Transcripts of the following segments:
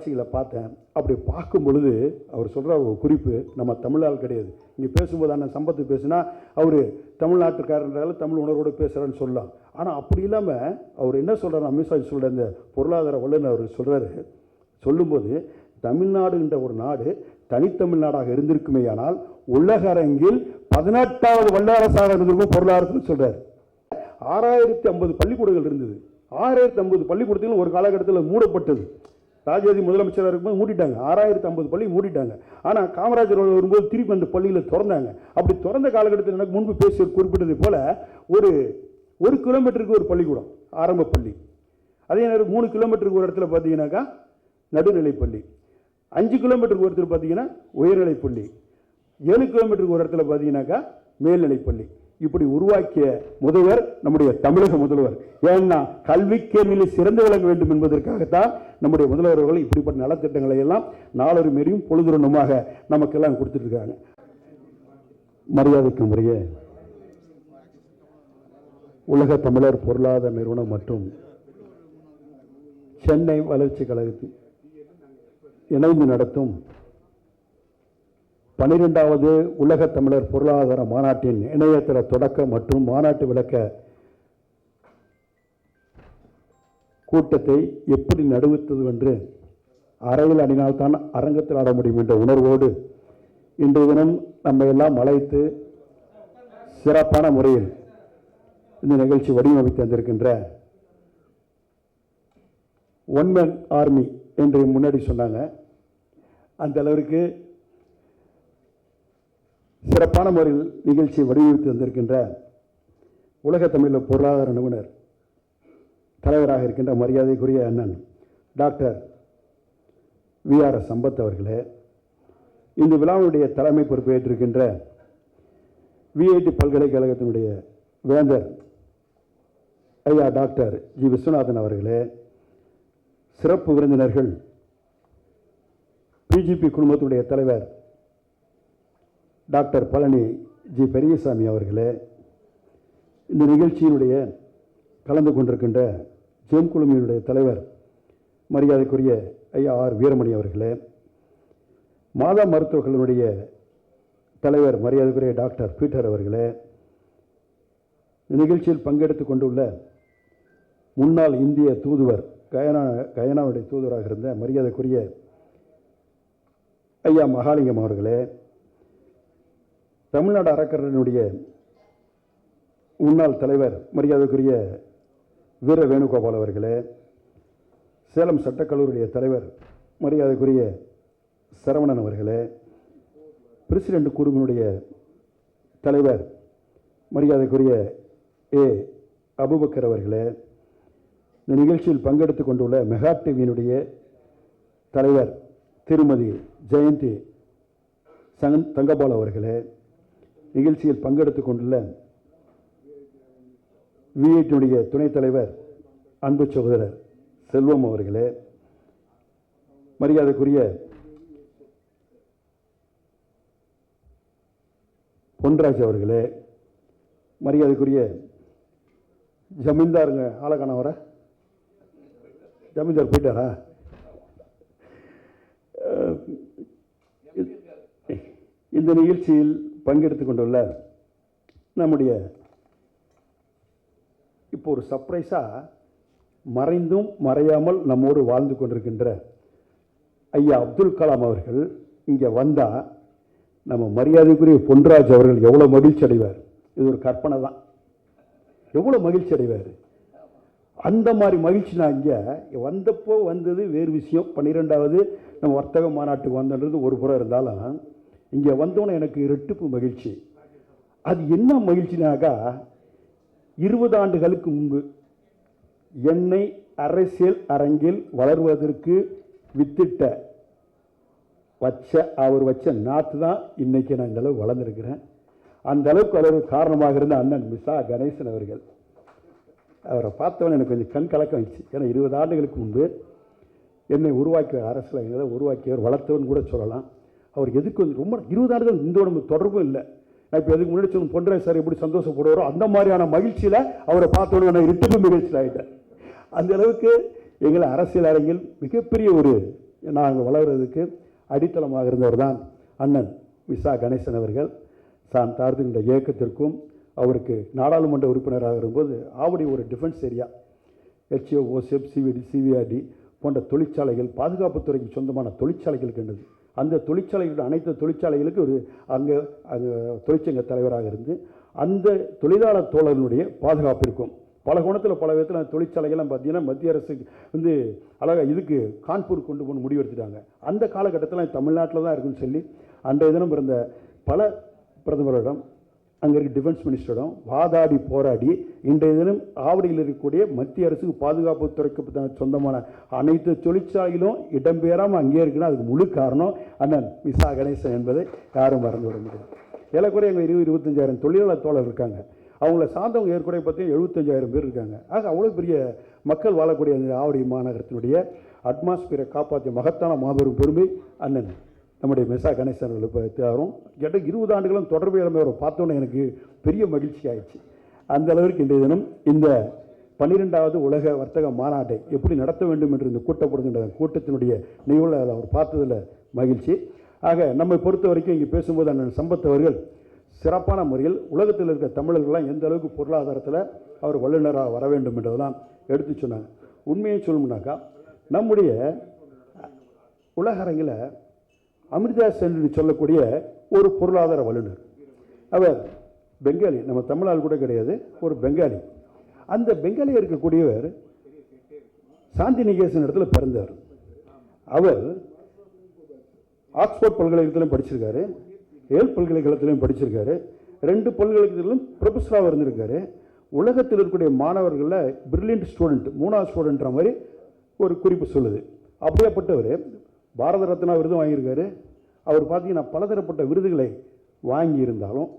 காட்சிகளை பார்த்தேன். அப்படி பார்க்கும் பொழுது அவர் சொல்கிற ஒரு குறிப்பு, நம்ம தமிழால் கிடையாது. இங்கே பேசும்போது அண்ணன் சம்பத்து பேசுனா அவர் தமிழ்நாட்டுக்காரன்றால தமிழ் உணர்வோடு பேசுகிறான்னு சொல்லலாம். ஆனால் அப்படி இல்லாமல் அவர் என்ன சொல்கிறார், அமித்ஷா சொல்கிற இந்த பொருளாதார வல்லுநர் அவர் சொல்கிறாரு, சொல்லும்போது தமிழ்நாடுன்ற ஒரு நாடு தனித்தமிழ்நாடாக இருந்திருக்குமேயானால் உலக அரங்கில் 18வது வல்லரசாக இருந்திருக்கும் பொருளாதாரத்தில் சொல்கிறார். 6050 பள்ளிக்கூடங்கள் இருந்தது. 6050 பள்ளிக்கூடத்தில் ஒரு காலகட்டத்தில் மூடப்பட்டது. ராஜாஜி முதலமைச்சராக இருக்கும்போது மூடிட்டாங்க. 6050 பள்ளி மூடிட்டாங்க. ஆனால் காமராஜர் வரும்போது திருப்பி அந்த பள்ளியில் திறந்தாங்க. அப்படி திறந்த காலகட்டத்தில் எனக்கு முன்பு பேசி குறிப்பிட்டது போல ஒரு கிலோமீட்டருக்கு ஒரு பள்ளிக்கூடம் ஆரம்ப பள்ளி. அதே நேரம் 3 கிலோமீட்டருக்கு ஒரு இடத்துல பார்த்தீங்கன்னாக்கா நடுநிலைப்பள்ளி, 5 கிலோமீட்டருக்கு ஒரு இடத்துல பார்த்தீங்கன்னா உயர்நிலைப்பள்ளி, 7 கிலோமீட்டருக்கு ஒரு இடத்துல பார்த்தீங்கன்னாக்கா மேல்நிலைப்பள்ளி. இப்படி உருவாக்கிய முதல்வர் நம்முடைய தமிழக முதல்வர். ஏன்னா கல்விக்கேணியில் சிறந்து விளங்க வேண்டும் என்பதற்காகத்தான் நம்முடைய முதல்வர்கள் இப்படிப்பட்ட நலத்திட்டங்களை எல்லாம் நாளொரு மாரியும் பொழுதுரணுமாக நமக்கெல்லாம் கொடுத்துட்டு இருக்காங்க. மரியாதைக்கு முறையே உலக தமிழர் பொருளாதார நிறுவனம் மற்றும் சென்னை வளர்ச்சி கழகத்தில் இணைந்து நடத்தும் 12வது உலக தமிழர் பொருளாதார மாநாட்டின் இணையதள தொடக்க மற்றும் மாநாட்டு விளக்க கூட்டத்தை எப்படி நடுவித்தது என்று அறையில் அணினால்தான் அரங்கத்தில் ஆட முடியும் என்ற உணர்வோடு இன்றைய தினம் நம்ம எல்லாம் அழைத்து சிறப்பான முறையில் இந்த நிகழ்ச்சி வடிவமைத்து வந்திருக்கின்ற ஒன்மேன் ஆர்மி என்று முன்னாடி சொன்னாங்க. அந்த அளவிற்கு சிறப்பான முறையில் நிகழ்ச்சியை வடிவமைத்து வந்திருக்கின்ற உலக தமிழ் பொருளாதார நிபுணர் தலைவராக இருக்கின்ற மரியாதைக்குரிய அண்ணன் டாக்டர் விஆர்எஸ் சம்பத் அவர்களே, இந்த விழாவுடைய தலைமை பொறுப்பேற்றிருக்கின்ற விஐடி பல்கலைக்கழகத்தினுடைய வேந்தர் ஐயா டாக்டர் ஜி விஸ்வநாதன் அவர்களே, சிறப்பு விருந்தினர்கள் பிஜிபி குழுமத்துடைய தலைவர் டாக்டர் பழனி ஜி பெரியசாமி அவர்களே, இந்த நிகழ்ச்சியினுடைய கலந்து கொண்டிருக்கின்ற ஜெம் குழுமியினுடைய தலைவர் மரியாதைக்குரிய ஐயா ஆர் வீரமணி அவர்களே, மாதா மருத்துவர்களுடைய தலைவர் மரியாதைக்குரிய டாக்டர் பீட்டர் அவர்களே, இந்த நிகழ்ச்சியில் பங்கெடுத்து கொண்டுள்ள முன்னாள் இந்திய தூதுவர் கயானாவுடைய தூதுவராக இருந்த மரியாதைக்குரிய ஐயா மகாலிங்கம் அவர்களே, தமிழ்நாடு அறக்கட்டளையினுடைய முன்னாள் தலைவர் மரியாதைக்குரிய வீர வேணுகோபால் அவர்களே, சேலம் சட்டக்கல்லூரியுடைய தலைவர் மரியாதைக்குரிய சரவணன் அவர்களே, பிரசிடென்ட் குழுவினுடைய தலைவர் மரியாதைக்குரிய ஏ அபுபக்கர் அவர்களே, இந்த நிகழ்ச்சியில் பங்கெடுத்து கொண்டுள்ள மெகா டிவியினுடைய தலைவர் திருமதி ஜெயந்தி தங்கபால் அவர்களே, நிகழ்ச்சியில் பங்கெடுத்து கொண்டுள்ள விஐடியுடைய துணைத் தலைவர் அன்பு சகோதரர் செல்வம் அவர்களே, மரியாதைக்குரிய பொன்ராஜ் அவர்களே, மரியாதைக்குரிய ஜமீன்தாருங்க ஆலக்கான வர ஜமீன்தார் போயிட்டாரா? இந்த நிகழ்ச்சியில் பங்கெடுத்து கொண்டுள்ள நம்முடைய இப்போ ஒரு சர்ப்ரைஸாக மறைந்தும் மறையாமல் நம்மோடு வாழ்ந்து கொண்டிருக்கின்ற ஐயா அப்துல் கலாம் அவர்கள் இங்கே வந்தால் நம்ம மரியாதைக்குரிய பொன்ராஜ் அவர்கள் எவ்வளோ மகிழ்ச்சி அடைவார். இது ஒரு கற்பனை தான். எவ்வளோ மகிழ்ச்சி அடைவார். அந்த மாதிரி மகிழ்ச்சி நான் இங்கே வந்தப்போ வந்தது வேறு விஷயம். 12வது நம்ம வர்த்தக மாநாட்டுக்கு வந்தது ஒரு புறம் இருந்தாலும் இங்கே வந்தோன்னே எனக்கு இரட்டிப்பு மகிழ்ச்சி. அது என்ன மகிழ்ச்சினாக்கா, 20 ஆண்டுகளுக்கு முன்பு என்னை அரசியல் அரங்கில் வளர்வதற்கு வித்திட்ட அவர் வச்ச நாற்று தான் இன்றைக்கி நான் இந்த அளவு வளர்ந்துருக்கிறேன். அந்த அளவுக்கு அளவு காரணமாக இருந்த அண்ணன் மிசா கணேசன் அவர்கள். அவரை பார்த்தவன் எனக்கு கொஞ்சம் கண் கலக்கம் வந்துச்சு. ஏன்னா 20 ஆண்டுகளுக்கு முன்பு என்னை உருவாக்கிய அரசியல் உருவாக்கியவர், வளர்த்தவன் கூட சொல்லலாம். அவர் எதுக்கு வந்து ரொம்ப 20 ஆண்டுகள் இந்த நம்ம தொடர்பும் இல்லை. நான் இப்போ எதுக்கு முன்னாடி சொன்ன பொன்ராஜ் சார் எப்படி சந்தோஷப்படுவாரோ அந்த மாதிரியான மகிழ்ச்சியில் அவரை பார்த்தோன்னு நான் இரட்டிப்பு மகிழ்ச்சியில் ஆகிட்டேன். அந்த அளவுக்கு எங்களை அரசியல் அரங்கில் மிகப்பெரிய ஒரு நாங்கள் வளர்கிறதுக்கு அடித்தளமாக இருந்தவர் தான் அண்ணன் விசா கணேசன் அவர்கள். தான் தாழ்த்துகின்ற இயக்கத்திற்கும் அவருக்கு நாடாளுமன்ற உறுப்பினராக இருக்கும்போது ஆவடி ஒரு டிஃபென்ஸ் ஏரியா, ஹெச்ஓ, ஓசெப், சிவிடி, சிவிஆர்டி போன்ற தொழிற்சாலைகள், பாதுகாப்புத்துறைக்கு சொந்தமான தொழிற்சாலைகள் இருக்கின்றது. அந்த தொழிற்சாலைகள் அனைத்து தொழிற்சாலைகளுக்கு ஒரு அங்கே தொழிற்சங்க தலைவராக இருந்து அந்த தொழிலாளர் தோழர்களுடைய பாதுகாப்பு இருக்கும். பல கோணத்தில் பல விதத்தில் அந்த தொழிற்சாலைகள்லாம் பார்த்தீங்கன்னா மத்திய அரசு அழகாக இதுக்கு கான்பூர் கொண்டு போகணும் முடிவு எடுத்துட்டாங்க. அந்த காலகட்டத்தில் தமிழ்நாட்டில் தான் இருக்குன்னு சொல்லி அன்றைய தினம் இருந்த பல பிரதமரிடம், அங்கே இருக்க டிஃபென்ஸ் மினிஸ்டரிடம் வாதாடி போராடி இன்றைய தினம் ஆவடியில் இருக்கக்கூடிய மத்திய அரசுக்கு பாதுகாப்புத்துறைக்கு சொந்தமான அனைத்து தொழிற்சாலைகளும் இடம்பெறாமல் அங்கே இருக்குன்னா அதுக்கு முழு காரணம் அண்ணன் விசா கணேசன் என்பதை யாரும் மறந்து விட முடியாது. ஏறக்குறைய எங்கள் 20-25,000 தொழிலாளர் தோழர் இருக்காங்க. அவங்கள சார்ந்தவங்க ஏற்குறைய பற்றி 75,000 பேர் இருக்காங்க. ஆக அவ்வளோ பெரிய மக்கள் வாழக்கூடிய அந்த ஆவடி மாநகரத்தினுடைய அட்மாஸ்பியரை காப்பாற்றிய மகத்தான மாபெரும் பெருமை அண்ணன் நம்முடைய விசா கணேசன் அவர்களுக்கு வரும். கிட்ட 20 ஆண்டுகளும் தொடர்பு இளமை அவரை பார்த்தோன்னே எனக்கு பெரிய மகிழ்ச்சி ஆயிடுச்சு. அந்த அளவிற்கு இன்றைய தினம் இந்த 12வது உலக வர்த்தக மாநாட்டை எப்படி நடத்த வேண்டும் என்று இந்த கூட்டப்படுகின்ற கூட்டத்தினுடைய நிகழ்வுகளை அவர் பார்த்ததில் மகிழ்ச்சி. ஆக நம்மை பொறுத்த வரைக்கும் இங்கே பேசும்போது அண்ணன் சம்பத் அவர்கள் சிறப்பான முறையில் உலகத்தில் இருக்க தமிழர்கள்லாம் எந்த அளவுக்கு பொருளாதாரத்தில் அவர் வல்லுநராக வர வேண்டும் என்றதெல்லாம் எடுத்து சொன்னாங்க. உண்மையை சொல்லணும்னாக்கா நம்முடைய உலக அரங்கில் அமிர்தாஸ் என்று சொல்லக்கூடிய ஒரு பொருளாதார வல்லுநர், அவர் பெங்காலி, நம்ம தமிழால் கூட கிடையாது, ஒரு பெங்காலி. அந்த பெங்காலியாக இருக்கக்கூடியவர் சாந்தி நிகேசன் இடத்துல பிறந்தவர். அவர் ஆக்ஸ்போர்ட் பல்கலைக்கழகத்திலும் படிச்சிருக்காரு, ஏல் பல்கலைக்கழகத்திலையும் படிச்சிருக்காரு, 2 பல்கலைக்கழகத்திலும் ப்ரொஃபஸராக இருந்திருக்காரு. உலகத்தில் இருக்கக்கூடிய மாணவர்களில் பிரில்லியன்ட் ஸ்டூடெண்ட், 3வது ஸ்டூடெண்ட்ற மாதிரி ஒரு குறிப்பு சொல்லுது. அப்படியேப்பட்டவர் பாரத ரத்னா விருதும் வாங்கியிருக்காரு. அவர் பார்த்தீங்கன்னா பலதரப்பட்ட விருதுகளை வாங்கியிருந்தாலும்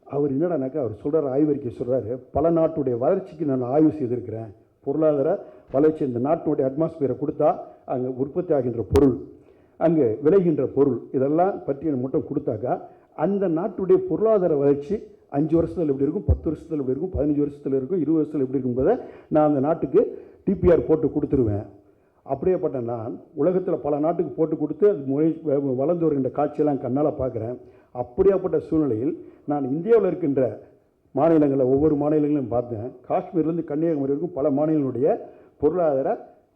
அவர் என்னடானாக்கா அவர் சொல்கிறார், ஆய்வறிக்கை சொல்கிறாரு, பல நாட்டுடைய வளர்ச்சிக்கு நான் ஆய்வு செய்திருக்கிறேன். பொருளாதார வளர்ச்சி இந்த நாட்டினுடைய அட்மாஸ்பியரை கொடுத்தா அங்கே உற்பத்தி ஆகின்ற பொருள், அங்கே விளைகின்ற பொருள், இதெல்லாம் பற்றி மட்டும் கொடுத்தாக்கா அந்த நாட்டுடைய பொருளாதார வளர்ச்சி 5 வருஷத்தில் எப்படி இருக்கும், 10 வருஷத்தில் எப்படி இருக்கும், 15 வருஷத்தில் இருக்கும், 20 வருஷத்தில் எப்படி இருக்கும்போதை நான் அந்த நாட்டுக்கு டிபிஆர் போட்டு கொடுத்துருவேன். அப்படியேப்பட்ட நான் உலகத்தில் பல நாட்டுக்கு போட்டு கொடுத்து அது வளர்ந்து வருகின்ற காட்சியெல்லாம் கண்ணால் பார்க்குறேன். அப்படியாப்பட்ட சூழ்நிலையில் நான் இந்தியாவில் இருக்கின்ற மாநிலங்களில் ஒவ்வொரு மாநிலங்களையும் பார்த்தேன். காஷ்மீர்லேருந்து கன்னியாகுமரி வரைக்கும் பல மாநிலங்களுடைய பொருளாதார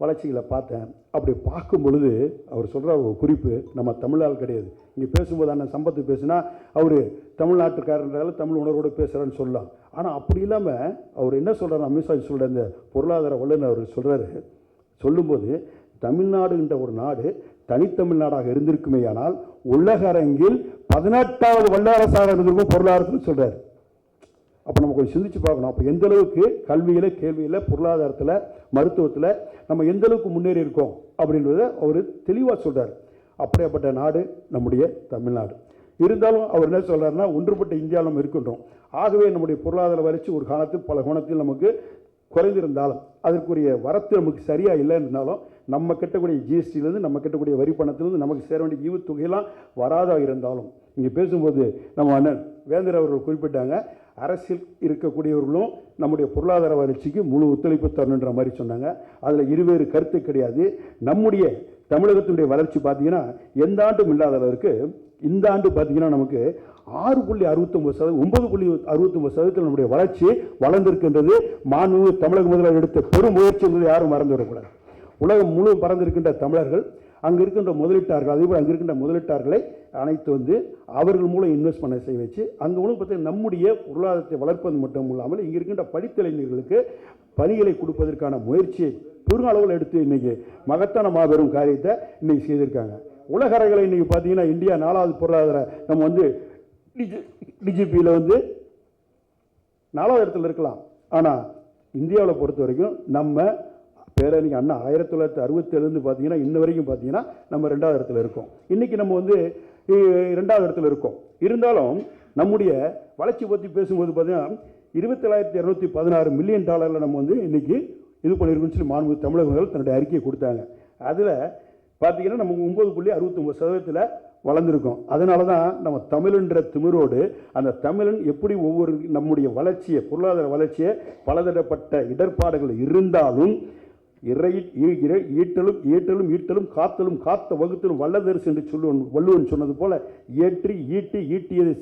வளர்ச்சிகளை பார்த்தேன். அப்படி பார்க்கும் பொழுது அவர் சொல்கிற ஒரு குறிப்பு நம்ம தமிழால் கிடையாது. இங்கே பேசும்போது அண்ணன் சம்பத்து பேசுனா அவர் தமிழ்நாட்டுக்காரன்றால தமிழ் உணர்வோடு பேசுகிறான்னு சொல்லலாம். ஆனால் அப்படி இல்லாமல் அவர் என்ன சொல்கிறார், அமித்ஷா சொல்கிற இந்த பொருளாதார வல்லுநர் அவர் சொல்கிறாரு, சொல்லும்போது தமிழ்நாடு என்ற ஒரு நாடு தனித்தமிழ்நாடாக இருந்திருக்குமே, ஆனால் உலக அரங்கில் 18வது வல்லரசாக இருந்திருக்கும் பொருளாதாரத்தில் சொல்கிறார். அப்போ நம்ம கொஞ்சம் சிந்திச்சு பார்க்கணும். அப்போ எந்த அளவுக்கு கல்வியில், கேள்வியில், பொருளாதாரத்தில், மருத்துவத்தில் நம்ம எந்த அளவுக்கு முன்னேறி இருக்கோம் அப்படின்றத அவர் தெளிவாக சொல்கிறார். அப்படியேப்பட்ட நாடு நம்முடைய தமிழ்நாடு. இருந்தாலும் அவர் என்ன சொல்கிறாருன்னா, ஒன்றுபட்ட இந்தியாவில் நம்ம இருக்கின்றோம். ஆகவே நம்முடைய பொருளாதார வளர்ச்சி ஒரு காலத்தில் பல கோணத்தில் நமக்கு குறைந்திருந்தாலும் அதற்குரிய வரத்து நமக்கு சரியாக இல்லை இருந்தாலும் நம்ம கட்டக்கூடிய ஜிஎஸ்டியிலேருந்து, நம்ம கட்டக்கூடிய வரி பணத்திலேருந்து நமக்கு சேர வேண்டிய ஈவுத்தொகையெல்லாம் வராதாக இருந்தாலும், இங்கே பேசும்போது நம்ம அண்ணன் வேந்தர் அவர்கள் குறிப்பிட்டாங்க, அரசியல் இருக்கக்கூடியவர்களும் நம்முடைய பொருளாதார வளர்ச்சிக்கு முழு ஒத்துழைப்பு தரணுன்ற மாதிரி சொன்னாங்க. அதில் இருவேறு கருத்து கிடையாது. நம்முடைய தமிழகத்தினுடைய வளர்ச்சி பார்த்தீங்கன்னா எந்த ஆண்டும் இல்லாத அளவிற்கு இந்த ஆண்டு பார்த்தீங்கன்னா நமக்கு 6.69%, 9.69% நம்முடைய வளர்ச்சி வளர்ந்திருக்கின்றது. மாண்புமிகு தமிழக முதல்வர் எடுத்த பெரும் முயற்சி என்பதை யாரும் மறந்து விடக்கூடாது. உலகம் முழு பறந்திருக்கின்ற தமிழர்கள், அங்கே இருக்கின்ற முதலீட்டார்கள், அதேபோல் அங்கே இருக்கின்ற முதலீட்டார்களை அனைத்து வந்து அவர்கள் மூலம் இன்வெஸ்ட் பண்ண செய்ய வச்சு அங்கே மூலம் பார்த்தீங்கன்னா நம்முடைய பொருளாதாரத்தை வளர்ப்பது மட்டும் இல்லாமல் இங்கே இருக்கின்ற படித்தலைஞர்களுக்கு பணிகளை கொடுப்பதற்கான முயற்சியை பெரும் அளவில் எடுத்து இன்றைக்கி மகத்தான மாபெரும் காரியத்தை இன்றைக்கி செய்திருக்காங்க. உலக அரங்கில் இன்றைக்கி பார்த்தீங்கன்னா இந்தியா 4வது பொருளாதார, நம்ம வந்து டிஜிபியில் வந்து 4வது இடத்துல இருக்கலாம். ஆனால் இந்தியாவில் பொறுத்த வரைக்கும் நம்ம பேரறிஞர் அண்ணா 1967 பார்த்தீங்கன்னா இன்ன வரைக்கும் பார்த்தீங்கன்னா நம்ம 2வது இடத்துல இருக்கோம். இன்றைக்கி நம்ம வந்து 2வது இடத்துல இருக்கோம். இருந்தாலும் நம்முடைய வளர்ச்சி பற்றி பேசும்போது பார்த்தீங்கன்னா 27,216 மில்லியன் டாலரில் நம்ம வந்து இன்றைக்கி இது பண்ணியிருக்குன்னு சொல்லி மாண்புமிகு தமிழகங்கள் தன்னுடைய அறிக்கையை கொடுத்தாங்க. அதில் பார்த்தீங்கன்னா நம்ம 9.69% வளர்ந்துருக்கோம். அதனால தான் நம்ம தமிழ்ன்ற திமிரோடு அந்த தமிழன் எப்படி ஒவ்வொரு நம்முடைய வளர்ச்சியை, பொருளாதார வளர்ச்சியை பலதரப்பட்ட இடர்பாடுகள் இருந்தாலும் ஈட்டலும் ஈட்டலும் ஈட்டலும் காத்தலும் காத்த வகுத்தலும் வல்லதரிசு என்று சொல்லுவன் வள்ளுவன் சொன்னது போல ஏற்றி ஈட்டி ஈட்டியதை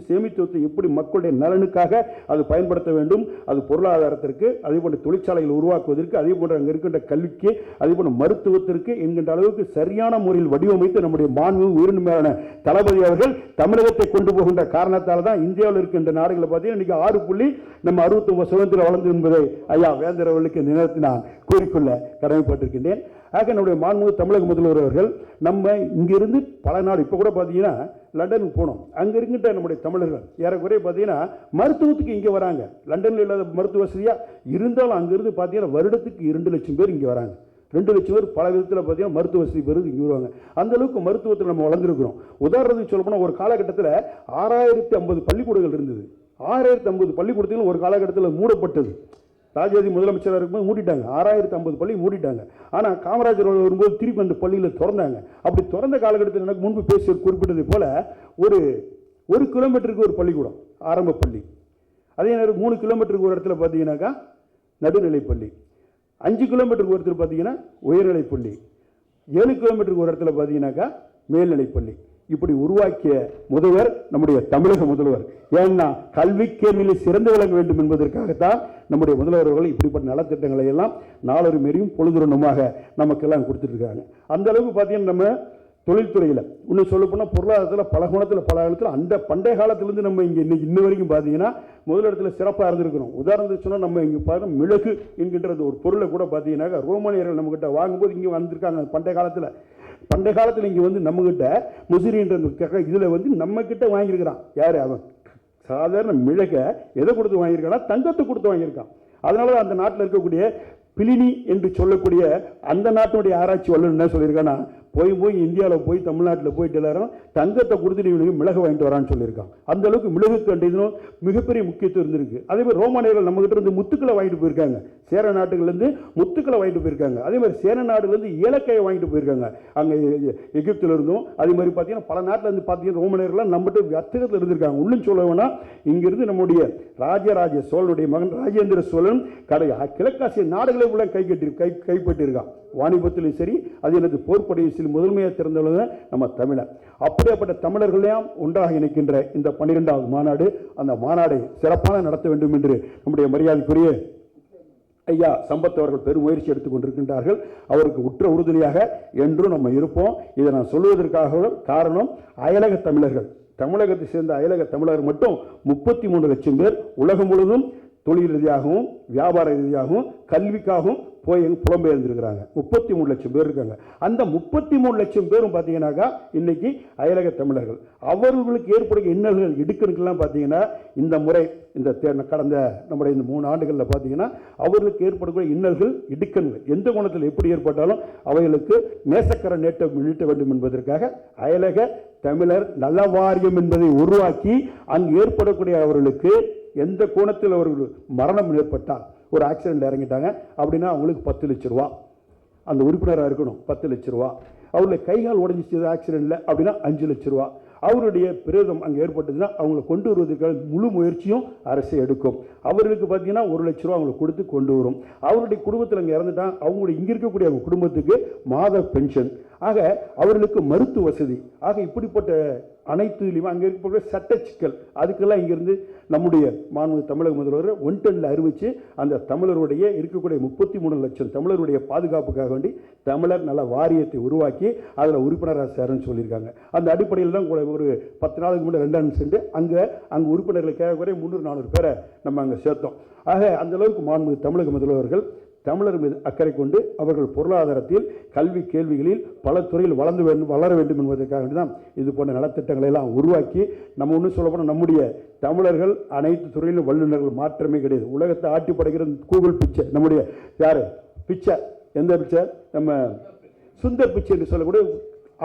சேமித்துவத்தை எப்படி மக்களுடைய நலனுக்காக அது பயன்படுத்த வேண்டும், அது பொருளாதாரத்திற்கு, அதே போன்ற தொழிற்சாலைகள் உருவாக்குவதற்கு, அதே போன்ற அங்கே இருக்கின்ற கல்விக்கு, அதே போன்ற மருத்துவத்திற்கு என்கின்ற அளவுக்கு சரியான முறையில் வடிவமைத்து நம்முடைய மாண்பு உயிரின்மையான தளபதி அவர்கள் தமிழகத்தை கொண்டு போகின்ற காரணத்தால் தான் இந்தியாவில் இருக்கின்ற நாடுகளை பார்த்தீங்கன்னா இன்னைக்கு 6 புள்ளி நம்ம 69 சுதந்திரம் வளர்ந்து என்பதை ஐயா வேந்தர் அவர்களுக்கு நினைத்து நான் கூறிக்கொள்ள கடமைப்பட்டிருக்கின்றேன். ஆக நம்முடைய மாண்புமிகு தமிழக முதல்வர் அவர்கள் நம்ம இங்கிருந்து பல நாடு இப்போ கூட பார்த்தீங்கன்னா லண்டனுக்கு போனோம். அங்கே இருக்கின்ற நம்முடைய தமிழர்கள் ஏறக்குறைய பார்த்தீங்கன்னா மருத்துவத்துக்கு இங்கே வராங்க. லண்டனில் இல்லாத மருத்துவ வசதியாக இருந்தாலும் அங்கிருந்து பார்த்தீங்கன்னா வருடத்துக்கு 2 லட்சம் பேர் இங்கே வராங்க. 2 லட்சம் பேர் பல விதத்தில் பார்த்தீங்கன்னா மருத்துவ வசதி பெறுது இங்கே வருவாங்க. அந்த அளவுக்கு மருத்துவத்தில் நம்ம வளர்ந்துருக்கிறோம். உதாரணத்துக்கு சொல்லப்போனால் ஒரு காலகட்டத்தில் 6050 பள்ளிக்கூடங்கள் இருந்தது. 6050 பள்ளிக்கூடத்தில் ஒரு காலகட்டத்தில் மூடப்பட்டது. ராஜாஜி முதலமைச்சராக இருக்கும்போது மூடிட்டாங்க. 6050 பள்ளி மூடிட்டாங்க. ஆனால் காமராஜர் வரும்போது திருப்பி அந்த பள்ளியில் திறந்தாங்க. அப்படி திறந்த காலகட்டத்தில் எனக்கு முன்பு பேசி குறிப்பிட்டது போல ஒரு கிலோமீட்டருக்கு ஒரு பள்ளிக்கூடம் ஆரம்ப பள்ளி, அதே நேரம் 3 கிலோமீட்டருக்கு ஒரு இடத்துல பார்த்தீங்கன்னாக்கா நடுநிலைப்பள்ளி, 5 கிலோமீட்டருக்கு ஒரு இடத்துல பார்த்தீங்கன்னா உயர்நிலைப்பள்ளி, 7 கிலோமீட்டருக்கு ஒரு இடத்துல பார்த்தீங்கன்னாக்கா மேல்நிலைப்பள்ளி. இப்படி உருவாக்கிய முதல்வர் நம்முடைய தமிழக முதல்வர். ஏன்னா கல்வி கேள்வியில் சிறந்து விளங்க வேண்டும் என்பதற்காகத்தான் நம்முடைய முதல்வர்கள் இப்படிப்பட்ட நலத்திட்டங்களை எல்லாம் நாளொரு மாரியும் பொழுதுரணுமாக நமக்கெல்லாம் கொடுத்துட்டு இருக்காங்க. அந்த அளவுக்கு பார்த்தீங்கன்னா நம்ம தொழில்துறையில் இன்னும் சொல்ல போனால் பொருளாதாரத்தில் பல குணத்தில் பல இடத்துல அந்த பண்டைய காலத்திலேருந்து நம்ம இங்கே இன்ன வரைக்கும் பார்த்தீங்கன்னா முதலிடத்தில் சிறப்பாக இருந்திருக்கிறோம். உதாரணத்துக்கு சொன்னால் நம்ம இங்கே பாருங்க மிளகு என்கின்ற ஒரு பொருளை கூட பார்த்தீங்கன்னாக்கா ரோமானியர்கள் நம்மகிட்ட வாங்கும்போது இங்கே வந்திருக்காங்க. பண்டைய காலத்தில் இங்கே வந்து நம்மகிட்ட முசிறின்ற இதில் நம்மக்கிட்ட வாங்கியிருக்கிறான். யார் அவன்? சாதாரண மிளகை எதை கொடுத்து வாங்கியிருக்கானா? தங்கத்தை கொடுத்து வாங்கியிருக்கான். அதனால தான் அந்த நாட்டில் இருக்கக்கூடிய பிலினி என்று சொல்லக்கூடிய அந்த நாட்டினுடைய ஆராய்ச்சி வல்லுநர் என்ன சொல்லியிருக்கான்னா, போய் இந்தியாவில் போய் தமிழ்நாட்டில் போயிட்டு எல்லாரும் தங்கத்தை கொடுத்துட்டு இவனுக்கு மிளகு வாங்கிட்டு வரான்னு சொல்லியிருக்கான். அந்த அளவுக்கு மிளகுக்கு கண்டிதும் மிகப்பெரிய முக்கியத்துவம் இருந்திருக்கு. அதே மாதிரி ரோமானியர்கள் நம்மகிட்ட இருந்து முத்துக்களை வாங்கிட்டு போயிருக்காங்க. சேர நாட்டுகள்லேருந்து முத்துக்களை வாங்கிட்டு போயிருக்காங்க. அதே மாதிரி சேர நாடுலேருந்து ஏலக்காயை வாங்கிட்டு போயிருக்காங்க. அங்கே எகிப்தில் இருந்தும் அதே மாதிரி பார்த்தீங்கன்னா பல நாட்டில் இருந்து பார்த்தீங்கன்னா ரோமானியர்கள்லாம் நம்மகிட்ட வர்த்தகத்தில் இருந்திருக்காங்க. இன்னும் சொல்ல வேணா இங்கிருந்து நம்முடைய ராஜராஜ சோழனுடைய மகன் ராஜேந்திர சோழன் கிழக்காசிய நாடுகளை உள்ள கைப்பற்றியிருக்கான். வாணிபத்திலும் சரி, அது எனது போர்ப்படையில் முதன்மையாக திறந்தவங்க நம்ம தமிழர். அப்படியாப்பட்ட தமிழர்களையும் ஒன்றாக இணைக்கின்ற இந்த 12வது மாநாடு, அந்த மாநாடை சிறப்பான நடத்த வேண்டும் என்று நம்முடைய மரியாதைக்குரிய ஐயா சம்பத் அவர்கள் பெரும் முயற்சி எடுத்துக் கொண்டிருக்கின்றார்கள். அவருக்கு உற்ற உறுதுணையாக என்றும் நம்ம இருப்போம். இதை நான் சொல்வதற்காக காரணம், அயலக தமிழர்கள், தமிழகத்தை சேர்ந்த அயலக தமிழர் மட்டும் 33 லட்சம் பேர் உலகம் முழுவதும் தொழில் ரீதியாகவும் வியாபார ரீதியாகவும் கல்விக்காகவும் போய் புலம்பெயர்ந்திருக்கிறாங்க. 33 லட்சம் பேர் இருக்காங்க. அந்த 33 லட்சம் பேரும் பார்த்தீங்கன்னாக்கா இன்னைக்கு அயலக தமிழர்கள். அவர்களுக்கு ஏற்படுகிற இன்னல்கள் இடுக்கணுக்கெல்லாம் பார்த்தீங்கன்னா இந்த முறை இந்த கடந்த நம்முடைய இந்த 3 ஆண்டுகளில் பார்த்தீங்கன்னா அவர்களுக்கு ஏற்படக்கூடிய இன்னல்கள் இடுக்கண்கள் எந்த குணத்தில் எப்படி ஏற்பட்டாலும் அவைகளுக்கு நேசக்கரை நீட்ட வேண்டும் என்பதற்காக அயலக தமிழர் நல வாரியம் என்பதை உருவாக்கி அங்கு ஏற்படக்கூடிய அவர்களுக்கு எந்த கோணத்தில் அவர்கள் மரணம் ஏற்பட்டால், ஒரு ஆக்சிடென்ட் இறங்கிட்டாங்க அப்படின்னா அவங்களுக்கு 10 லட்சம் ரூபா, அந்த உறுப்பினராக இருக்கணும் 10 லட்சம் ரூபா. அவருடைய கைகால் உடஞ்சிச்சு ஆக்சிடென்ட்ல அப்படின்னா 5 லட்சம் ரூபா. அவருடைய பிரேதம் அங்கே ஏற்பட்டதுன்னா அவங்களை கொண்டு வருவதற்கான முழு முயற்சியும் அரசு எடுக்கும். அவர்களுக்கு பார்த்தீங்கன்னா 1 லட்ச ரூபா அவங்களுக்கு கொடுத்து கொண்டு வரும். அவருடைய குடும்பத்தில் அங்கே இறந்துட்டான், அவங்களுடைய இங்கே இருக்கக்கூடிய அவங்க குடும்பத்துக்கு மாத பென்ஷன், ஆக அவர்களுக்கு மருத்துவ வசதி, ஆக இப்படிப்பட்ட அனைத்துலையும் அங்கே இருக்கக்கூடிய சட்ட சிக்கல், அதுக்கெல்லாம் இங்கிருந்து நம்முடைய மாண்புமிகு தமிழக முதல்வர் ஒன்டனில் அறிவித்து அந்த தமிழருடைய இருக்கக்கூடிய 33 லட்சம் தமிழருடைய பாதுகாப்புக்காக வேண்டி தமிழர் நல வாரியத்தை உருவாக்கி அதில் உறுப்பினராக சேரன்னு சொல்லியிருக்காங்க. அந்த அடிப்படையில் தான் ஒரு 10 நாளுக்கு முன்னாடி 2 சென்று அங்கே உறுப்பினர்களுக்காக குறைய 300-400 பேரை நம்ம அங்கே சேர்த்தோம். ஆக அந்த அளவுக்கு மாண்புமிகு தமிழக முதல்வர்கள் தமிழர் மீது அக்கறை கொண்டு அவர்கள் பொருளாதாரத்தில் கல்வி கேள்விகளில் பல துறையில் வளர வேண்டும் என்பதற்காக தான் இது போன்ற நலத்திட்டங்களை எல்லாம் உருவாக்கி நம்ம ஒன்றும் சொல்ல போனால் நம்முடைய தமிழர்கள் அனைத்து துறையிலும் வல்லுநர்கள் மாற்றமே கிடையாது. உலகத்தை ஆட்டி படைக்கிற கூகுள் பிச்சை நம்முடைய யார் பிச்சை, எந்த பிச்சை? நம்ம சுந்தர் பிச்சை என்று சொல்லக்கூடிய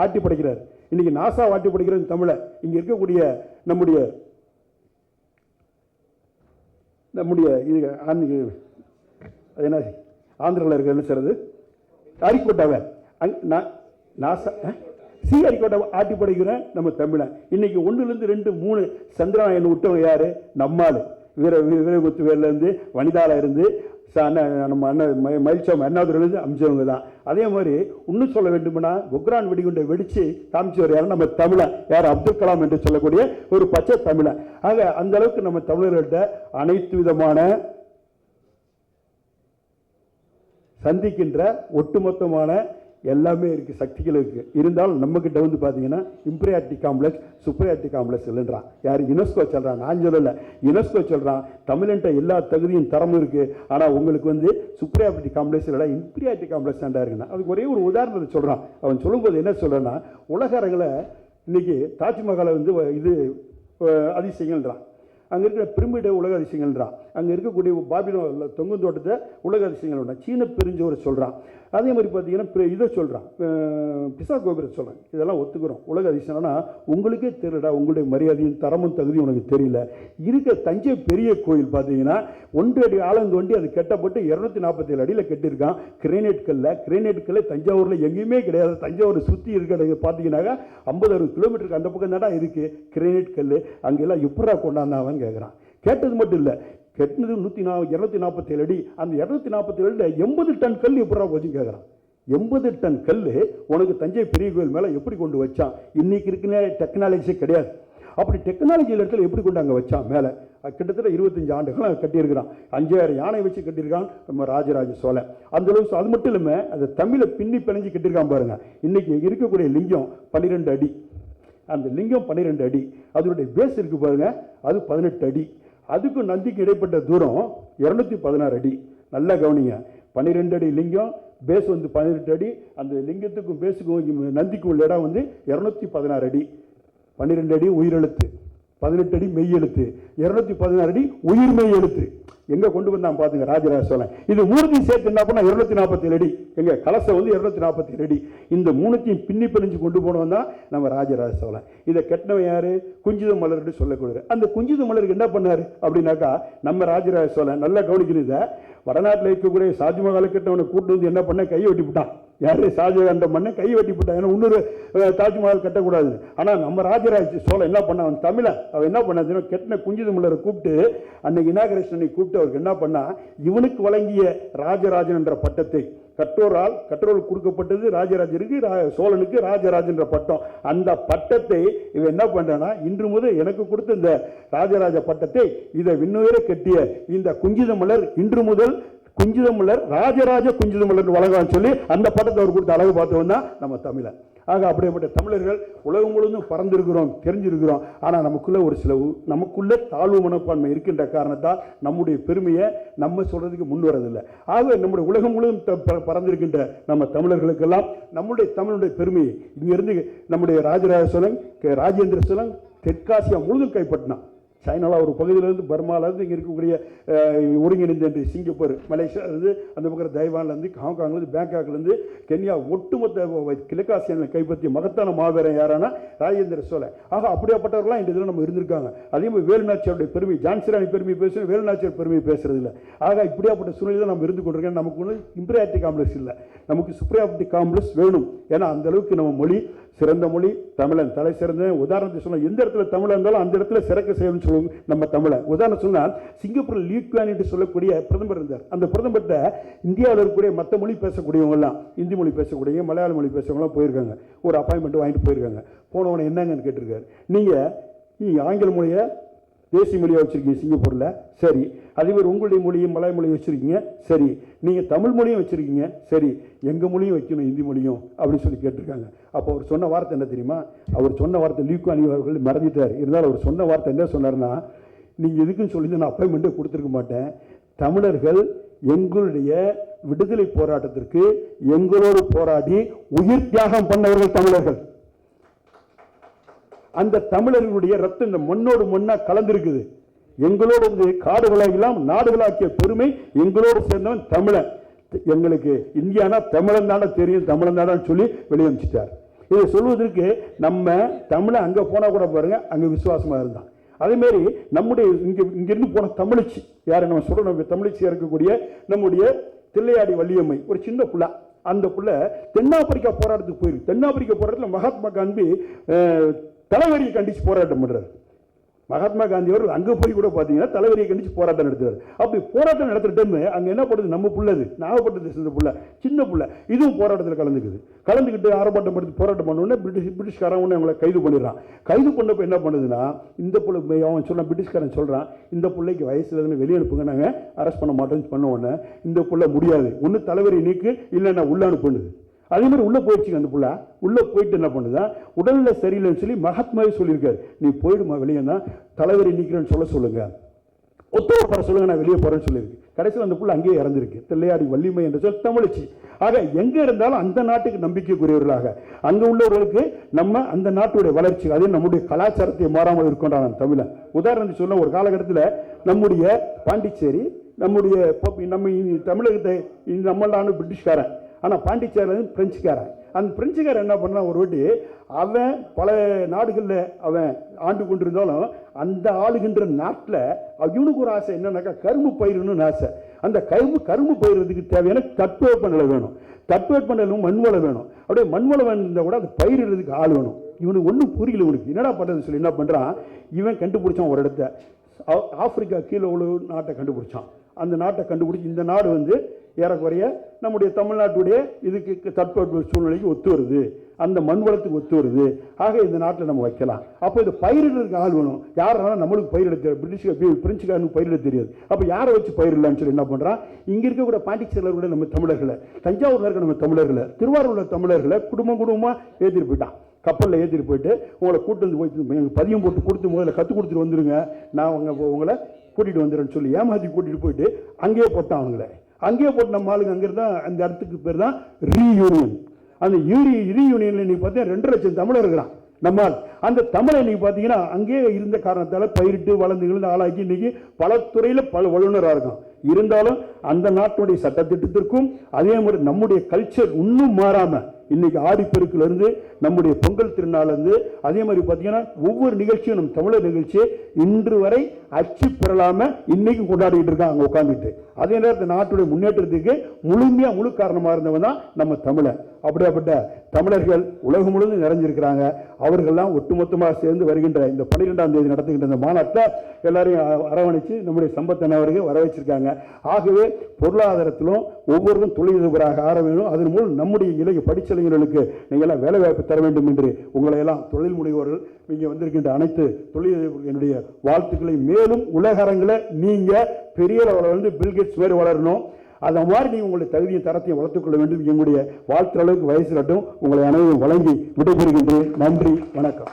ஆட்டி படைக்கிறார். இன்னைக்கு நாசா ஆட்டி படைக்கிறது தமிழை. இங்கே இருக்கக்கூடிய நம்முடைய இது அது என்ன ஆந்திராவில் இருக்க என்ன சொல்றது, அரிக்கோட்டாவை அரிக்கோட்டாவை ஆட்டி படைக்கிற நம்ம தமிழன். இன்னைக்கு 1, 2, 3 சந்திரனாயன் விட்டவங்க யாரு? நம்மால். வீரமுத்துவேலேருந்து வனிதாவில் இருந்து நம்ம அண்ணன் மயில்சாமி அண்ணாதுரையிலேருந்து அமிச்சவங்க தான். அதே மாதிரி இன்னும் சொல்ல வேண்டும்னா உக்ரான் வெடிகுண்டை வெடித்து காமிச்சவர் யாரும் நம்ம தமிழன், யார் அப்துல் கலாம் என்று சொல்லக்கூடிய ஒரு பச்சை தமிழன். ஆக அந்த அளவுக்கு நம்ம தமிழர்கள்ட்ட அனைத்து விதமான சந்திக்கின்ற ஒட்டுமொத்தமான எல்லாமே இருக்குது, சக்திகள் இருக்குது. இருந்தாலும் நம்மக்கிட்ட வந்து பார்த்தீங்கன்னா இம்பீரியாரிட்டி காம்ப்ளெக்ஸ் சுப்ரியாரிட்டி காம்ப்ளெக்ஸ் இல்லைன்றான். யார்? யுனெஸ்கோ சொல்கிறான். நான் சொல்லலை, யுனெஸ்கோ சொல்கிறான். தமிழ்ன்ற எல்லா தகுதியும் தரமும் இருக்குது, ஆனால் உங்களுக்கு வந்து சுப்ரியாரிட்டி காம்ப்ளெக்ஸ் இல்லை, இம்பீரியாரிட்டி காம்ப்ளெக்ஸ் தாண்டா இருக்குன்னா. அதுக்கு ஒரே ஒரு உதாரணத்தை சொல்கிறான். அவன் சொல்லும்போது என்ன சொல்கிறேன்னா, உலக அரங்கில் இன்றைக்கி தாஜ்மஹாலை வந்து இது அதிசயங்கள்ன்றான், அங்கே இருக்கிற பிரமிட உலக அதிசயங்கள்ன்றான், அங்கே இருக்கக்கூடிய பாபிலோன் தொங்கும் தோட்டத்தை உலக அதிசயங்கள் சீன பெருஞ்சோரை சொல்கிறான். அதே மாதிரி பார்த்தீங்கன்னா இதை சொல்கிறான், பிசா கோபுரத்தை சொல்கிறான். இதெல்லாம் ஒத்துக்கிறோம், உலக அதிசயம்னா உங்களுக்கே தெரியலடா, உங்களுடைய மரியாதையும் தரமும் தகுதியும் உனக்கு தெரியல. இருக்க தஞ்சை பெரிய கோயில் பார்த்தீங்கன்னா 1 அடி ஆழம் தோண்டி அது கட்டப்பட்டு 247 அடியில் கட்டியிருக்கான். கிரேனைட் கல்ல தஞ்சாவூரில் எங்கேயுமே கிடையாது. தஞ்சாவூரை சுற்றி இருக்கிற பார்த்தீங்கன்னாக்கா 50-60 கிலோமீட்டருக்கு அந்த பக்கம் தானே இருக்குது கிரேனைட் கல். அங்கெல்லாம் எப்படா கொண்டாந்தாவன்னு கேட்குறான். கேட்டது மட்டும் இல்லை, கெட்டினது 247 அடி. அந்த 247 அடியில் 80 டன் கல் எப்படா போச்சுன்னு கேட்குறான். 80 டன் கல் உனக்கு தஞ்சை பெரிய கோயில் மேலே எப்படி கொண்டு வச்சான்? இன்னைக்கு இருக்கிற டெக்னாலஜியே கிடையாது. அப்படி டெக்னாலஜி இடத்துல எப்படி கொண்டு அங்கே வச்சான் மேலே? கிட்டத்தட்ட 25 ஆண்டுகள் கட்டியிருக்கிறான். 5000 யானை வச்சு கட்டியிருக்கான் நம்ம ராஜராஜ சோழன். அந்த அளவுக்கு. அது மட்டும் இல்லாமல் அதை தமிழை பின்னி பிணைஞ்சு கட்டியிருக்கான் பாருங்க. இன்னைக்கு இருக்கக்கூடிய லிங்கம் 12 அடி. அந்த லிங்கம் 12 அடி. அதனுடைய பேஸ் இருக்கு பாருங்க, அது 18 அடி. அதுக்கும் நந்திக்கு இடைப்பட்ட தூரம் 216 அடி. நல்லா கவனிங்க, 12 அடி லிங்கம், பேஸ் வந்து 18 அடி. அந்த லிங்கத்துக்கும் பேஸுக்கும் நந்திக்கும் உள்ள இடம் வந்து 216 அடி. 12 அடி உயிரெழுத்து, 18 அடி மெய் எழுத்து, 216 அடி உயிர் மெய் எழுத்து. எங்க கொண்டு வந்தான் பாத்துங்க ராஜராஜ சோழன். இது மூணுத்தையும் சேர்த்து என்ன பண்ணா 247 அடி. எங்க கலசம் வந்து 247 அடி. இந்த மூணுத்தையும் பின்னி பிணைஞ்சு கொண்டு போனவன் தான் நம்ம ராஜராஜ சோழன். இதை கட்டினவன் யாரு? குஞ்சித மலர் சொல்லக்கூடாது. அந்த குஞ்சித மலருக்கு என்ன பண்ணாரு அப்படின்னாக்கா, நம்ம ராஜராஜ சோழன் நல்லா கவனிக்கிறத, வடநாட்டில் இருக்கக்கூடிய ஷாஜ்மஹாலை கட்டவனை கூட்டு வந்து என்ன பண்ண, கையை வெட்டி விட்டான். யாரு? ஷாஜகான் மண்ணை கையை வெட்டி விட்டான். ஏன்னா இன்னொரு தாஜ்மஹால் கட்டக்கூடாது. ஆனால் நம்ம ராஜராஜ சோழன் என்ன பண்ண, அவன் தமிழன், அவன் என்ன பண்ணாதுன்னா கெட்டின குஞ்சித மலரை கூப்பிட்டு அன்னைக்கு இனாகரேஷனை கூப்பிட்டு அவருக்கு என்ன பண்ணா, இவனுக்கு வழங்கிய ராஜராஜன் என்ற பட்டத்தை கற்றோரால் கொடுக்கப்பட்டது ராஜராஜருக்கு, சோழனுக்கு ராஜராஜன் என்ற பட்டம். அந்த பட்டத்தை இவன் என்ன பண்றானா, இன்று முதல் எனக்கு கொடுத்த இந்த ராஜராஜ பட்டத்தை இதை விண்ணுயர கட்டிய இந்த குஞ்சித மலர் இன்று முதல் குஞ்சித மலர் ராஜராஜ குஞ்சித மலர் வழங்கான்னு சொல்லி அந்த பட்டத்தை அவர் கொடுத்த அழகு பார்த்தவன் தான் நம்ம தமிழன். ஆக அப்படிப்பட்ட தமிழர்கள் உலகம் முழுவதும் பறந்திருக்கிறோம், தெரிஞ்சிருக்கிறோம். ஆனால் நமக்குள்ள தாழ்வு மனப்பான்மை இருக்கின்ற காரணத்தால் நம்முடைய பெருமையை நம்ம சொல்றதுக்கு முன் வரதில்லை. ஆக நம்முடைய உலகம் முழுவதும் பறந்திருக்கின்ற நம்ம தமிழர்களுக்கெல்லாம் நம்முடைய தமிழுடைய பெருமையை இங்கிருந்து நம்முடைய ராஜராஜ சோழன், ராஜேந்திர சோழன் தெற்காசியா முழுதும் கைப்பற்றினான். சைனாவில் ஒரு பகுதியிலேருந்து, பர்மாவிலேருந்து, இங்கே இருக்கக்கூடிய ஒருங்கிணைந்த சிங்கப்பூர், மலேசியாவிலேருந்து, அந்த பக்கம் தைவான்லேருந்து, ஹாங்காங்லேருந்து, பேங்காக்லேருந்து, கென்யா, ஒட்டுமொத்த கிழக்காசியாவில் கைப்பற்றிய மகத்தான மாவீரன் யாரானா ராஜேந்திர சோழன். ஆக அப்படியாப்பட்டவர்களாம் இந்த இதில் நம்ம இருந்திருக்காங்க. அதே மாதிரி வேலுநாச்சியாருடைய பெருமை, ஜான்சிராணி பெருமை பேசுகிறோம், வேலுநாச்சியார் பெருமையை பேசுறது இல்லை. ஆக இப்படியாப்பட்ட சூழ்நிலை நம்ம இருந்து கொண்டிருக்கோம். நமக்கு ஒன்று இம்பீரியாரிட்டி காம்ப்ளெக்ஸ் இல்லை, நமக்கு சுப்ரியாரிட்டி காம்ப்ளெக்ஸ் வேணும். ஏன்னா அந்த அளவுக்கு நம்ம மொழி சிறந்த மொழி, தமிழன் தலை சிறந்த. உதாரணத்தை சொன்னால், எந்த இடத்துல தமிழ் இருந்தாலும் அந்த இடத்துல சிறக்க செய்யணும்னு சொல்லுவாங்க நம்ம தமிழன். உதாரணம் சொன்னால், சிங்கப்பூரில் லீ குவான் என்று சொல்லக்கூடிய பிரதமர் இருந்தார். அந்த பிரதமர்கிட்ட இந்தியாவில் இருக்கக்கூடிய மற்ற மொழி பேசக்கூடியவங்க எல்லாம், இந்தி மொழி பேசக்கூடிய, மலையாள மொழி பேசுறவங்களாம் போயிருக்காங்க. ஒரு அப்பாயின்மெண்ட் வாங்கிட்டு போயிருக்காங்க. போனவனை என்னங்கன்னு கேட்டிருக்காரு. நீங்கள் ஆங்கில மொழியை தேசிய மொழியாக வச்சுருக்கீங்க சிங்கப்பூரில், சரி. அதேமாதிரி உங்களுடைய மொழியும் மலைய மொழியும் வச்சுருக்கீங்க, சரி. நீங்கள் தமிழ் மொழியும் வச்சுருக்கீங்க, சரி. எங்கள் மொழியும் வைக்கணும், இந்தி மொழியும் அப்படின்னு சொல்லி கேட்டிருக்காங்க. அப்போ அவர் சொன்ன வார்த்தை என்ன தெரியுமா? அவர் சொன்ன வார்த்தை லீ குவான் யூ அவர்கள் மறந்துட்டார். இருந்தாலும் அவர் சொன்ன வார்த்தை என்ன சொன்னார்னா, நீங்கள் எதுக்குன்னு சொல்லி நான் அப்பாயின்மெண்ட்டே கொடுத்துருக்க மாட்டேன். தமிழர்கள் எங்களுடைய விடுதலை போராட்டத்திற்கு எங்களோடு போராடி உயிர் தியாகம் பண்ணவர்கள் தமிழர்கள். அந்த தமிழர்களுடைய ரத்தம் இந்த மண்ணோடு மண்ணா கலந்திருக்குது. எங்களோடு வந்து காடுகளாகலாம் நாடுகளாக்கிய பெருமை எங்களோடு சேர்ந்தவன் தமிழன். எங்களுக்கு இந்தியானா தமிழன் தானே தெரியும், தமிழன் தானே சொல்லி வெளியமிச்சிட்டார். இதை சொல்வதற்கு நம்ம தமிழை அங்கே போனால் கூட பாருங்க, அங்கே விசுவாசமாக இருந்தான். அதேமாரி நம்முடைய இங்கிருந்து போன தமிழச்சி யாரை நம்ம சொல்கிறோம், தமிழச்சியாக இருக்கக்கூடிய நம்முடைய தில்லையாடி வள்ளியம்மை, ஒரு சின்ன புள்ள. அந்த புள்ள தென்னாப்பிரிக்கா போராட்டத்துக்கு போயிருக்கு. தென்னாப்பிரிக்கா போராட்டத்தில் மகாத்மா காந்தி தலைவரியை கண்டித்து போராட்டம் பண்ணுறாரு. மகாத்மா காந்தி அவர்கள் அங்கே போய் கூட பார்த்தீங்கன்னா தலைவரியை கண்டிச்சு போராட்டம் நடத்துவார். அப்படி போராட்டம் நடத்துகிற டைம் அங்கே என்ன பண்ணுது, நம்ம புள்ளது நாகப்பட்டினத்தை சேர்ந்த புள்ள, சின்ன புள்ள, இதுவும் போராட்டத்தில் கலந்துக்கிட்டு ஆர்ப்பாட்டம் படுத்தி போராட்டம் பண்ணோன்னே பிரிட்டிஷ்காரன் ஒன்று அவங்களை கைது பண்ணிடுறான். கைது பண்ணப்போ என்ன பண்ணுதுன்னா, இந்த பிள்ளை அவன் சொல்கிறான், பிரிட்டிஷ்காரன் சொல்கிறான், இந்த பிள்ளைக்கு வயசில் தானே வெளியே அனுப்புங்க, நாங்கள் அரெஸ்ட் பண்ண மாட்டோம்னு பண்ண உடனே இந்த பிள்ளை முடியாது, ஒன்று தலைவரை நீக்கு இல்லை நான் உள்ள அனுப்புனுது. அதே மாதிரி உள்ளே போயிடுச்சுங்க. அந்த புள்ள உள்ளே போயிட்டு என்ன பண்ணுதான், உடலில் சரியில்லைன்னு சொல்லி மகாத்மாவே சொல்லியிருக்காரு, நீ போயிடுமா வெளியே தான் தலைவரை நீக்கிறேன்னு சொல்லுங்க, ஒத்துழைப்பு பெற சொல்லுங்க, நான் வெளியே போகிறேன்னு சொல்லியிருக்கு. கடைசியில் அந்த புள்ள அங்கேயே இறந்துருக்கு. தில்லையாடி வள்ளிமை என்று சொல்லி தமிழச்சி. ஆக எங்கே இருந்தாலும் அந்த நாட்டுக்கு நம்பிக்கைக்குரியவர்களாக அங்கே உள்ளவர்களுக்கு நம்ம அந்த நாட்டுடைய வளர்ச்சி, அதே நம்முடைய கலாச்சாரத்தை மாறாமல் இருக்கின்றான் தமிழன். உதாரணத்துக்கு சொன்ன ஒரு காலகட்டத்தில் நம்முடைய பாண்டிச்சேரி, நம்முடைய நம்ம தமிழகத்தை நம்மளான பிரிட்டிஷ்காரன், ஆனால் பாண்டிச்சேரியில் பிரெஞ்சுக்காரன். அந்த பிரெஞ்சுக்காரன் என்ன பண்ணான், ஒரு வாட்டி அவன் பல நாடுகளில் அவன் ஆண்டு கொண்டிருந்தாலும் அந்த ஆளுகின்ற நாட்டில் இவனுக்கு ஒரு ஆசை என்னன்னாக்கா கரும்பு பயிரணும்னு ஆசை. அந்த கரும்பு பயிரதுக்கு தேவையான தட்பவெப்பநிலை வேணும், தட்பவெப்பநிலை மண்வளம் வேணும். அப்படியே மண்வளம் இருந்தால் கூட அது பயிரிடுறதுக்கு ஆள் வேணும். இவனுக்கு ஒன்றும் புரியல, இவனுக்கு என்னடா பண்ணுறதுன்னு சொல்லி என்ன பண்ணுறான், இவன் கண்டுபிடிச்சான் ஒரு இடத்த, ஆப்பிரிக்கா கீழே உள்ள நாட்டை கண்டுபிடிச்சான். அந்த நாட்டை கண்டுபிடிச்சி இந்த நாடு வந்து ஏறக்குறைய நம்முடைய தமிழ்நாட்டுடைய இதுக்கு தட்பவெப்ப சூழ்நிலைக்கு ஒத்து வருது, அந்த மண் வளத்துக்கு ஒத்து வருது, ஆக இந்த நாட்டில் நம்ம வைக்கலாம். அப்போ இது பயிரிடுறதுக்கு ஆள் வேணும். யாராலும் நம்மளுக்கு பயிரிட தெரியாது, பிரெஞ்சுக்காரனுக்கு பயிரிட தெரியாது. அப்போ யாரை வச்சு பயிரிடலான்னு சொல்லி என்ன பண்ணுறான், இங்கே இருக்கக்கூட பாண்டிச்சேரியில் கூட நம்ம தமிழர்களை, தஞ்சாவூரில் இருக்க நம்ம தமிழர்களை, திருவாரூரில் தமிழர்களை குடும்பமாக ஏற்றிட்டு போயிட்டான். கப்பலில் ஏற்றிட்டு போயிட்டு உங்களை கூட்டு வந்து போயிட்டு எங்கள் பதியம் போட்டு கொடுத்து முதல்ல கற்றுக் கொடுத்துட்டு வந்துடுங்க, நான் உங்களை கூட்டிகிட்டு வந்துடுறேன்னு சொல்லி ஏமாற்றி கூட்டிகிட்டு போயிட்டு அங்கேயே போட்டான். அவங்கள அங்கேயே போட்டு நம்ம ஆளுங்க அங்கே இருந்தால் அந்த இடத்துக்கு பேர் தான் ரீயூனியன். அந்த ரீயூனியனில் நீங்கள் பார்த்தீங்கன்னா 2 லட்சம் தமிழர் இருக்கிறான் நம்மால். அந்த தமிழை இன்னைக்கு பார்த்தீங்கன்னா அங்கேயே இருந்த காரணத்தால் பயிரிட்டு வளர்ந்து ஆளாக்கி இன்னைக்கு பல துறையில் பல வல்லுநராக இருக்கும். இருந்தாலும் அந்த நாட்டுடைய சட்டத்திட்டத்திற்கும் அதே மாதிரி நம்முடைய கல்ச்சர் இன்னும் மாறாமல் இன்னைக்கு ஆடிப்பெருக்கிலிருந்து நம்முடைய பொங்கல் திருநாளிலிருந்து அதே மாதிரி பார்த்தீங்கன்னா ஒவ்வொரு நிகழ்ச்சியும் நம்ம தமிழர் நிகழ்ச்சியை இன்று வரை அச்சு பெறலாமல் இன்னைக்கும் கொண்டாடிட்டு இருக்காங்க அங்கே உட்காந்துட்டு. அதே நேரத்தில் நாட்டுடைய முன்னேற்றத்துக்கு முழு காரணமாக இருந்தவன் தான் நம்ம தமிழன். அப்படியாப்பட்ட தமிழர்கள் உலகம் முழுவதும் நிறைஞ்சிருக்கிறாங்க. அவர்கள்லாம் ஒட்டுமொத்தமாக சேர்ந்து வருகின்ற இந்த 12ஆம் தேதி நடத்துகின்ற இந்த மாநாட்டில் எல்லாரையும் அரவணைச்சு நம்முடைய சம்பத்தன் அவர்கள் வர வச்சிருக்காங்க. ஆகவே பொருளாதாரத்திலும் ஒவ்வொருவரும் தொழிலதிபராக ஆர வேணும். அதன் மூலம் நம்முடைய இளைய படிச்சலைஞர்களுக்கு நீங்கள் எல்லாம் வேலை வாய்ப்பு தர வேண்டும் என்று உங்களை எல்லாம் தொழில் முனைவோர்கள் இங்கே வந்திருக்கின்ற அனைத்து தொழிலதிபர்களுடைய வாழ்த்துக்களை மேலும் உலக அரங்கில் நீங்கள் பெரிய லெவலில் வந்து பில்கேட்ஸ் மாதிரி வளரணும். அதை மாதிரி நீங்கள் உங்களுடைய தகுதியை தரத்தையும் வளர்த்துக்கொள்ள வேண்டும். எங்களுடைய வாழ்த்து அளவுக்கு வயசு கட்டும் உங்களை அனைவரும் வழங்கி விடைபெறுகின்றேன். நன்றி, வணக்கம்.